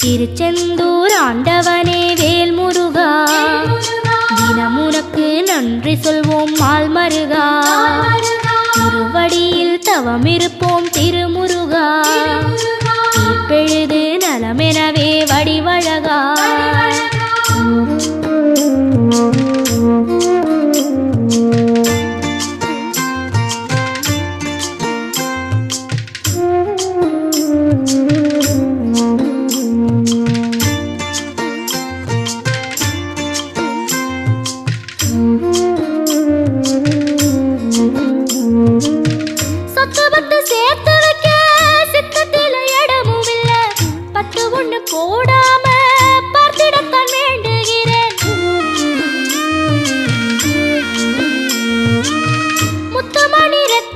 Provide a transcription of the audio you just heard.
திருச்செந்தூர் ஆண்டவனே வேல் முருகா, தினம் உனக்கு நன்றி சொல்வோம் மால் மருகா. திருவடியில் தவம் இருப்போம் திருமுருகா, தீர்ப்பெழுது நலமெனவே வடிவழகா. போடாம பார்த்திடத்தான் வேண்டுகிறேன். முத்துமணி ரத்ன